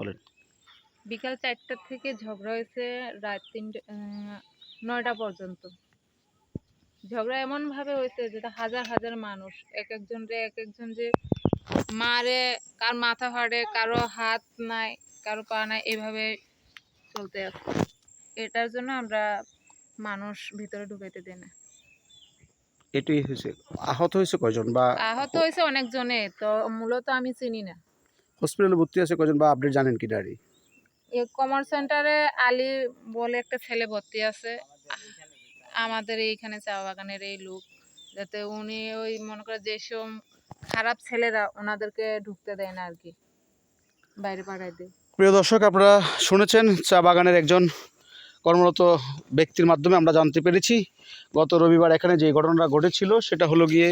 বলেন। বিকাল 4টা থেকে ঝগড়া হয়েছে রাত 9টা পর্যন্ত। ঝগড়া এমন ভাবে হয়েছে যেটা হাজার হাজার মানুষ এক একজন যে মারে, কার মাথা ফাটে, কারো হাত নাই, কারো পা নাই, এভাবে চলতে আছে। এটার জন্য আমরা মানুষ ভিতরে ঢুকাইতে দিই না। এটাই হয়েছে। আহত হয়েছে কয়জন বা আহত হয়েছে অনেকজনে, তো মূলত আমি চিনি না। হসপিটালে ভর্তি আছে কয়জন বা আপডেট জানেন কি নারী? এই কমার্স সেন্টারে আলী বলে একটা ছেলে ভর্তি আছে, আমাদের এইখানে চা বাগানের এই লোক, যাতে উনি ওই মনে করে যেসব খারাপ ছেলেরা ওনাদেরকে ঢুকতে দেয় না আর কি, বাইরে পাঠায় দেয়। প্রিয় দর্শক, আপনারা শুনেছেন চা বাগানের একজন কর্মরত ব্যক্তির মাধ্যমে আমরা জানতে পেরেছি গত রবিবার এখানে যে ঘটনাটা ঘটেছিল সেটা হলো গিয়ে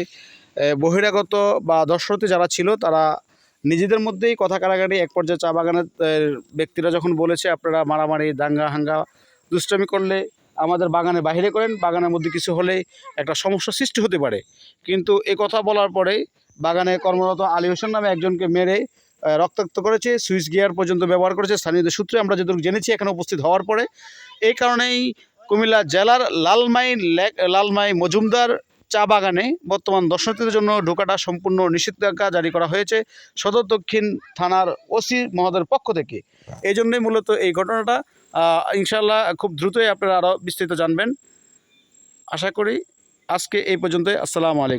বহিরাগত বা দর্শনার্থী যারা ছিল তারা নিজেদের মধ্যেই কথা কাটাকাটি, এক পর্যায়ে চা বাগানের ব্যক্তিরা যখন বলেছে আপনারা মারামারি দাঙ্গা হাঙ্গা দুষ্টামি করলে আমাদের বাগানে বাইরে করেন, বাগানের মধ্যে কিছু হলে একটা সমস্যা সৃষ্টি হতে পারে। কিন্তু এ কথা বলার পরে বাগানে কর্মরত আলী হোসেন নামে একজনকে মেরে রক্তাক্ত করেছে, সুইচ গিয়ার পর্যন্ত ব্যবহার করেছে। স্থানীয়দের সূত্রে আমরা যতটুকু জেনেছি এখানে উপস্থিত হওয়ার পরে, এই কারণেই কুমিল্লা জেলার লালমাই মজুমদার চা বাগানে বর্তমান দর্শনার্থীদের জন্য ঢোকাটা সম্পূর্ণ নিষেধাজ্ঞা জারি করা হয়েছে সদর দক্ষিণ থানার ওসি মহোদয়ের পক্ষ থেকে। এই জন্যই মূলত এই ঘটনাটা। ইনশাআল্লাহ খুব দ্রুতই আপনারা আরও বিস্তারিত জানবেন আশা করি। আজকে এই পর্যন্তই। আসসালামু আলাইকুম।